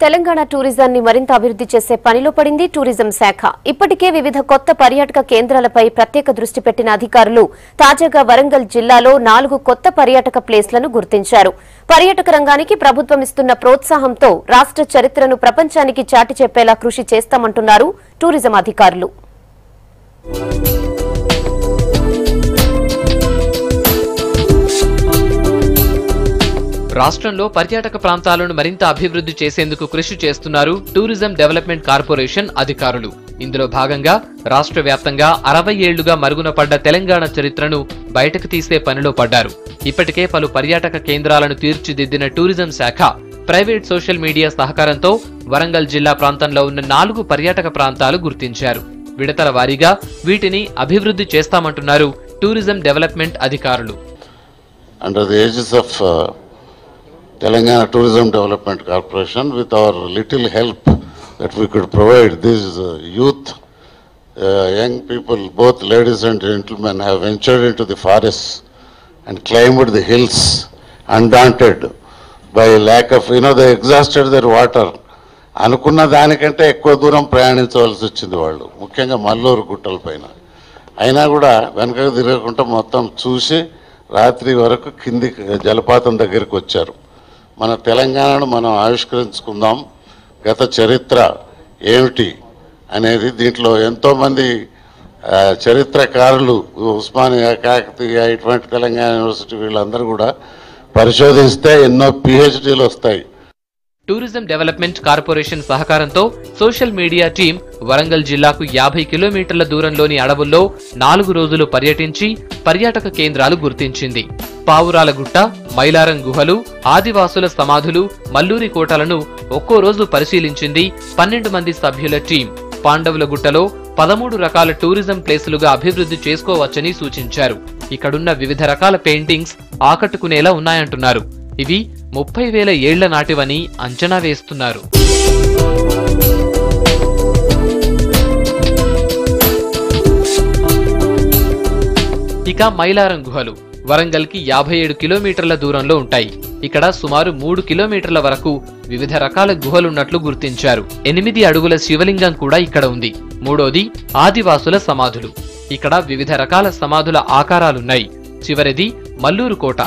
తెలంగాణ టూరిజాన్ని మరింత అభివృద్ధి చేసే పనిలో పడింది టూరిజం శాఖ. ఇప్పటికే వివిధ కొత్త పర్యాటక కేంద్రాలపై ప్రత్యేక దృష్టి పెట్టిన అధికారులు తాజాగా వరంగల్ జిల్లాలో 4 కొత్త పర్యాటక ప్లేస్లను గుర్తించారు. పర్యాటక రంగానికి ప్రభుత్వం ఇస్తున్న ప్రోత్సాహంతో రాష్ట్ర చరిత్రను ప్రపంచానికి చాటి చెప్పేలా కృషి చేస్తామంటున్నారు టూరిజం అధికారులు. రాష్ట్రంలో పర్యాటక ప్రాంతాలను మరింత అభివృద్ధి చేసేందుకు కృషి చేస్తున్నారు టూరిజం డెవలప్మెంట్ కార్పొరేషన్ అధికారులు. ఇందులో భాగంగా రాష్ట్ర వ్యాప్తంగా 60 ఏళ్లుగా మరుగున పడ్డ తెలంగాణ చరిత్రను బయటకు తీసే పనిలో పడ్డారు. ఇప్పటికే పలు పర్యాటక కేంద్రాలను తీర్చిదిద్దిన టూరిజం శాఖ ప్రైవేట్ సోషల్ మీడియా సహకారంతో వరంగల్ జిల్లా ప్రాంతంలో ఉన్న 4 పర్యాటక ప్రాంతాలు గుర్తించారు. విడతల వారీగా వీటిని అభివృద్ధి చేస్తామంటున్నారు టూరిజం డెవలప్మెంట్ అధికారులు. Telangana Tourism Development Corporation, with our little help that we could provide, these youth, young people, both ladies and gentlemen, have ventured into the forests and climbed the hills undaunted by lack of, they exhausted their water. అనుకున్న దానికంటే ఎక్కువ దూరం ప్రయాణించవలసి వచ్చింది వాళ్ళు, ముఖ్యంగా మల్లూరు గుట్టల పైన. అయినా కూడా వెనకకు తిరగకుండా మొత్తం చూసి రాత్రి వరకు కింది జలపాతం దగ్గరికి వచ్చారు. మన తెలంగాణను మనం ఆవిష్కరించుకుందాం, గత చరిత్ర ఏమిటి అనేది. దీంట్లో ఎంతోమంది చరిత్రకారులు, ఉస్మానియా, కాకతీయ, ఇటువంటి తెలంగాణ యూనివర్సిటీ వీళ్ళందరూ కూడా పరిశోధిస్తే ఎన్నో PhDలు వస్తాయి. టూరిజం డెవలప్మెంట్ కార్పొరేషన్ సహకారంతో సోషల్ మీడియా టీం వరంగల్ జిల్లాకు 50 కిలోమీటర్ల దూరంలోని అడవుల్లో 4 రోజులు పర్యటించి పర్యాటక కేంద్రాలు గుర్తించింది. పావురాల గుట్ట, మైలారం గుహలు, ఆదివాసుల సమాధులు, మల్లూరి కోటలను ఒక్కో రోజు పరిశీలించింది 12 మంది సభ్యుల టీం. పాండవుల గుట్టలో 13 రకాల టూరిజం ప్లేసులుగా అభివృద్ధి చేసుకోవచ్చని సూచించారు. ఇక్కడున్న వివిధ రకాల పెయింటింగ్స్ ఆకట్టుకునేలా ఉన్నాయంటున్నారు. ఇవి 30,000 ఏళ్ల నాటివని అంచనా వేస్తున్నారు. ఇక మైలారం గుహలు వరంగల్కి 57 కిలోమీటర్ల దూరంలో ఉంటాయి. ఇక్కడ సుమారు 3 కిలోమీటర్ల వరకు వివిధ రకాల గుహలున్నట్లు గుర్తించారు. 8 అడుగుల శివలింగం కూడా ఇక్కడ ఉంది. మూడోది ఆదివాసుల సమాధులు. ఇక్కడ వివిధ రకాల సమాధుల ఆకారాలున్నాయి. చివరిది మల్లూరు కోట.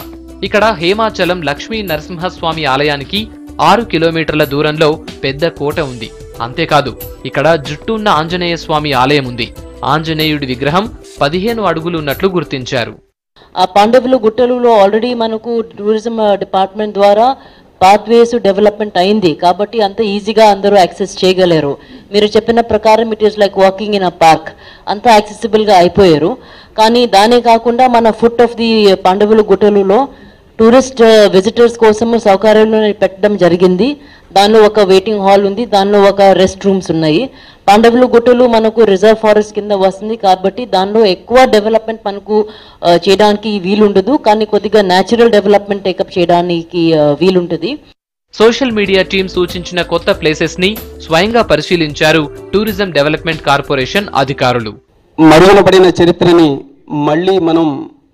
ఇక్కడ హేమాచలం లక్ష్మీ నరసింహస్వామి ఆలయానికి 6 కిలోమీటర్ల దూరంలో పెద్ద కోట ఉంది. అంతేకాదు ఇక్కడ జుట్టున్న ఆంజనేయ స్వామి ఆలయం ఉంది. ఆంజనేయుడి విగ్రహం 15 అడుగులు ఉన్నట్లు గుర్తించారు. ఆ పాండవులు గుట్టలలో ఆల్రెడీ మనకు టూరిజం డిపార్ట్మెంట్ ద్వారా పాత్వేస్ డెవలప్మెంట్ అయింది కాబట్టి అంత ఈజీగా అందరూ యాక్సెస్ చేయగలరు. మీరు చెప్పిన ప్రకారం it is like walking in a park, అంతా యాక్సెసిబుల్గా అయిపోయారు. కానీ దానే కాకుండా మన ఫుట్ ఆఫ్ ది పాండవులు గుట్టలలో టూరిస్ట్ విజిటర్స్ కోసం సౌకర్యాలు పెట్టడం జరిగింది. దానిలో ఒక వెయిటింగ్ హాల్ ఉంది, దానిలో ఒక రెస్ట్ రూమ్స్ ఉన్నాయి. పాండవులు గుట్టలు మనకు రిజర్వ్ ఫారెస్ట్ కింద వస్తుంది కాబట్టి దానిలో ఎక్కువ డెవలప్మెంట్ మనకు చేయడానికి వీలుండదు. కానీ కొద్దిగా న్యాచురల్ డెవలప్మెంట్ టేకప్ చేయడానికి వీలుంటుంది. సోషల్ మీడియా టీం సూచించిన కొత్త ప్లేసెస్ ని స్వయంగా పరిశీలించారు టూరిజం డెవలప్మెంట్ కార్పొరేషన్ అధికారులు. మరుగున పడిన చరిత్రని మళ్ళీ మనం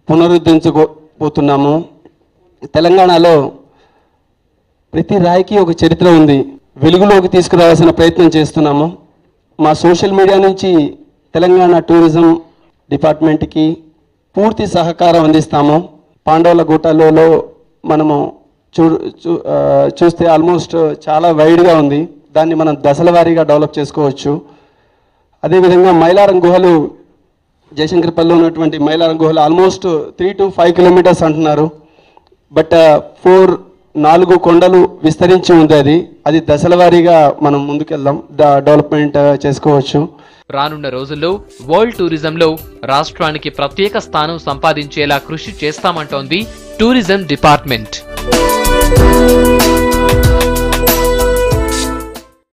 పునరుద్ధరించబోతున్నాము. తెలంగాణలో ప్రతి రాయికి ఒక చరిత్ర ఉంది. వెలుగులోకి తీసుకురావాల్సిన ప్రయత్నం చేస్తున్నాము. మా సోషల్ మీడియా నుంచి తెలంగాణ టూరిజం డిపార్ట్మెంట్కి పూర్తి సహకారం అందిస్తాము. పాండవుల గుట్టలలో మనము చూస్తే ఆల్మోస్ట్ చాలా వైడ్గా ఉంది. దాన్ని మనం దశల వారీగా డెవలప్ చేసుకోవచ్చు. అదేవిధంగా మైలారం గుహలు, జయశంకర్పల్లిలో ఉన్నటువంటి మైలారం గుహలు ఆల్మోస్ట్ 3 to 5 కిలోమీటర్స్ అంటున్నారు. బట్ 4 కొండలు విస్తరించి ఉంది. అది దశల వారీగా మనం ముందుకెళ్దాం, డెవలప్మెంట్ చేసుకోవచ్చు. రానున్న రోజుల్లో వరల్డ్ టూరిజంలో రాష్ట్రానికి ప్రత్యేక స్థానం సంపాదించేలా కృషి చేస్తామంటోంది టూరిజం డిపార్ట్మెంట్.